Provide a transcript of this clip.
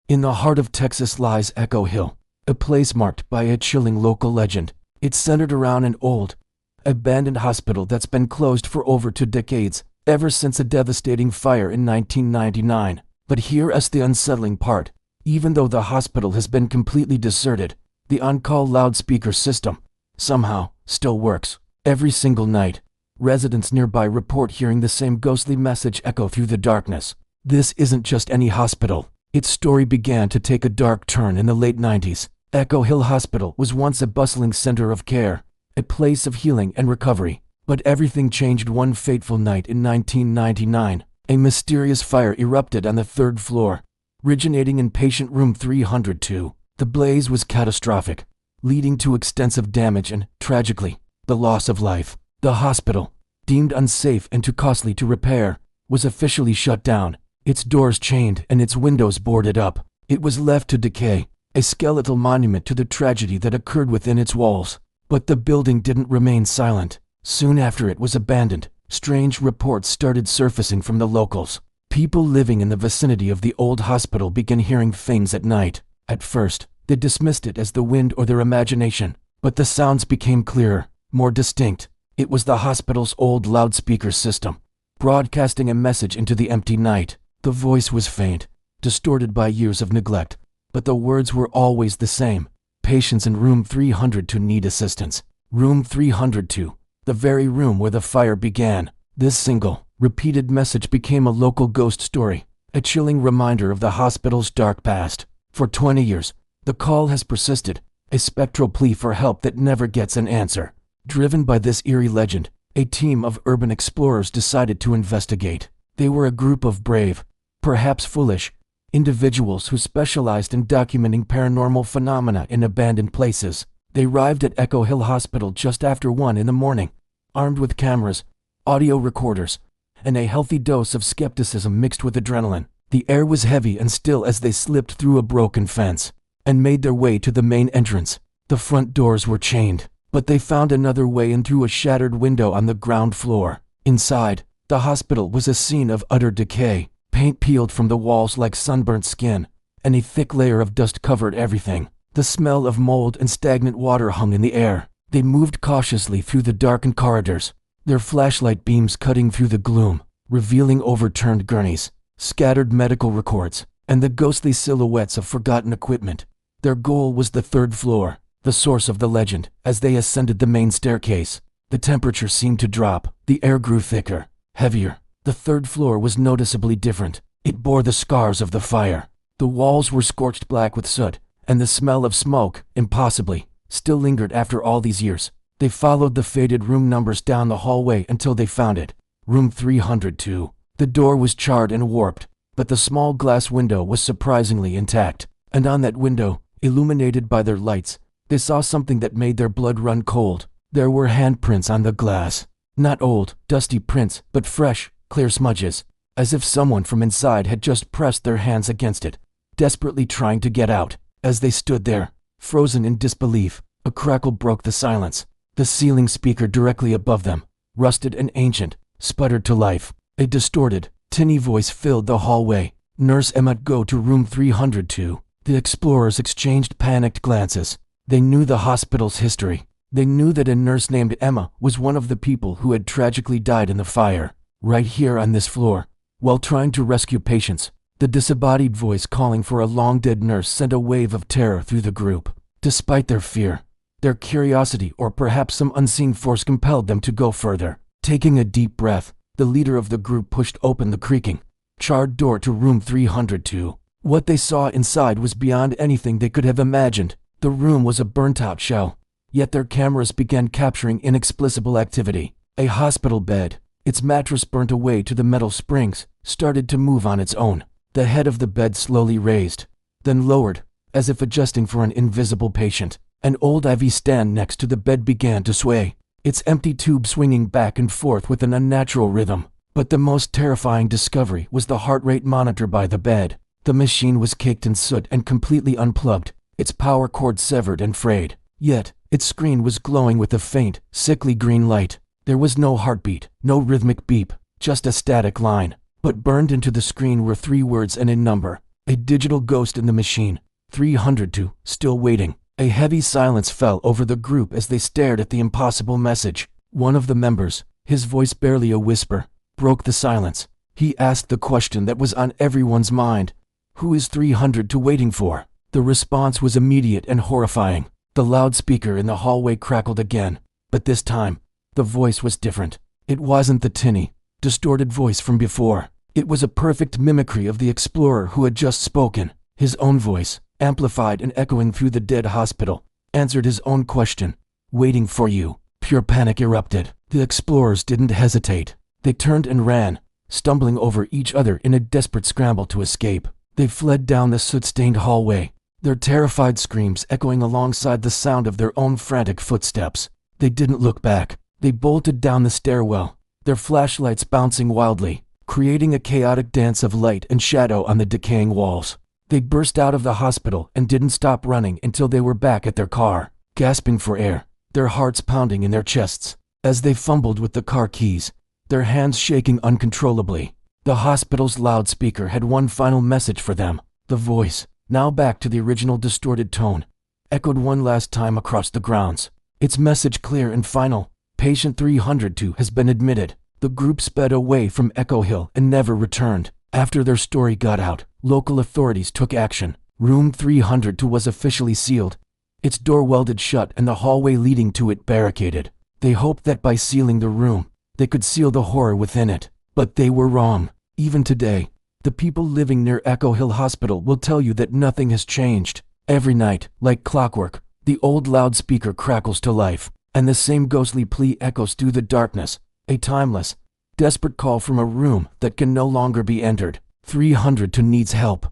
In the heart of Texas lies Echo Hill, a place marked by a chilling local legend. It's centered around an old, abandoned hospital that's been closed for over 2 decades, ever since a devastating fire in 1999. But here's the unsettling part. Even though the hospital has been completely deserted, the on-call loudspeaker system somehow still works. Every single night, residents nearby report hearing the same ghostly message echo through the darkness. This isn't just any hospital. Its story began to take a dark turn in the late 90s. Echo Hill Hospital was once a bustling center of care, a place of healing and recovery. But everything changed one fateful night in 1999. A mysterious fire erupted on the 3rd floor, originating in patient room 302. The blaze was catastrophic, leading to extensive damage and, tragically, the loss of life. The hospital, deemed unsafe and too costly to repair, was officially shut down, its doors chained and its windows boarded up. It was left to decay, a skeletal monument to the tragedy that occurred within its walls. But the building didn't remain silent. Soon after it was abandoned, strange reports started surfacing from the locals. People living in the vicinity of the old hospital began hearing things at night. At first, they dismissed it as the wind or their imagination, but the sounds became clearer, more distinct. It was the hospital's old loudspeaker system, broadcasting a message into the empty night. The voice was faint, distorted by years of neglect, but the words were always the same. Patients in room 302 need assistance. Room 302, the very room where the fire began. This single, repeated message became a local ghost story, a chilling reminder of the hospital's dark past. For 20 years, the call has persisted, a spectral plea for help that never gets an answer. Driven by this eerie legend, a team of urban explorers decided to investigate. They were a group of brave, perhaps foolish, individuals who specialized in documenting paranormal phenomena in abandoned places. They arrived at Echo Hill Hospital just after 1 in the morning, armed with cameras, audio recorders, and a healthy dose of skepticism mixed with adrenaline. The air was heavy and still as they slipped through a broken fence and made their way to the main entrance. The front doors were chained, but they found another way in through a shattered window on the ground floor. Inside, the hospital was a scene of utter decay. Paint peeled from the walls like sunburnt skin, and a thick layer of dust covered everything. The smell of mold and stagnant water hung in the air. They moved cautiously through the darkened corridors, their flashlight beams cutting through the gloom, revealing overturned gurneys, scattered medical records, and the ghostly silhouettes of forgotten equipment. Their goal was the 3rd floor, the source of the legend. As they ascended the main staircase, the temperature seemed to drop. The air grew thicker, heavier. The 3rd floor was noticeably different. It bore the scars of the fire. The walls were scorched black with soot, and the smell of smoke, impossibly, still lingered after all these years. They followed the faded room numbers down the hallway until they found it. Room 302. The door was charred and warped, but the small glass window was surprisingly intact. And on that window, illuminated by their lights, they saw something that made their blood run cold. There were handprints on the glass. Not old, dusty prints, but fresh, clear smudges, as if someone from inside had just pressed their hands against it, desperately trying to get out. As they stood there, frozen in disbelief, a crackle broke the silence. The ceiling speaker directly above them, rusted and ancient, sputtered to life. A distorted, tinny voice filled the hallway. "Nurse Emma, go to room 302. The explorers exchanged panicked glances. They knew the hospital's history. They knew that a nurse named Emma was one of the people who had tragically died in the fire. Right here on this floor, while trying to rescue patients, the disembodied voice calling for a long-dead nurse sent a wave of terror through the group. Despite their fear, their curiosity or perhaps some unseen force compelled them to go further. Taking a deep breath, the leader of the group pushed open the creaking, charred door to room 302. What they saw inside was beyond anything they could have imagined. The room was a burnt-out shell, yet their cameras began capturing inexplicable activity. A hospital bed, its mattress burnt away to the metal springs, started to move on its own. The head of the bed slowly raised, then lowered, as if adjusting for an invisible patient. An old IV stand next to the bed began to sway, its empty tube swinging back and forth with an unnatural rhythm. But the most terrifying discovery was the heart rate monitor by the bed. The machine was caked in soot and completely unplugged, its power cord severed and frayed. Yet, its screen was glowing with a faint, sickly green light. There was no heartbeat, no rhythmic beep, just a static line. But burned into the screen were 3 words and a number. A digital ghost in the machine. 302, still waiting. A heavy silence fell over the group as they stared at the impossible message. One of the members, his voice barely a whisper, broke the silence. He asked the question that was on everyone's mind. Who is 302 waiting for? The response was immediate and horrifying. The loudspeaker in the hallway crackled again, but this time, the voice was different. It wasn't the tinny, distorted voice from before. It was a perfect mimicry of the explorer who had just spoken. His own voice, amplified and echoing through the dead hospital, answered his own question. Waiting for you. Pure panic erupted. The explorers didn't hesitate. They turned and ran, stumbling over each other in a desperate scramble to escape. They fled down the soot-stained hallway, their terrified screams echoing alongside the sound of their own frantic footsteps. They didn't look back. They bolted down the stairwell, their flashlights bouncing wildly, creating a chaotic dance of light and shadow on the decaying walls. They burst out of the hospital and didn't stop running until they were back at their car, gasping for air, their hearts pounding in their chests. As they fumbled with the car keys, their hands shaking uncontrollably, the hospital's loudspeaker had one final message for them. The voice, now back to the original distorted tone, echoed one last time across the grounds. Its message clear and final. Patient 302 has been admitted. The group sped away from Echo Hill and never returned. After their story got out, local authorities took action. Room 302 was officially sealed, its door welded shut and the hallway leading to it barricaded. They hoped that by sealing the room, they could seal the horror within it. But they were wrong. Even today, the people living near Echo Hill Hospital will tell you that nothing has changed. Every night, like clockwork, the old loudspeaker crackles to life, and the same ghostly plea echoes through the darkness, a timeless, desperate call from a room that can no longer be entered. 302 needs help.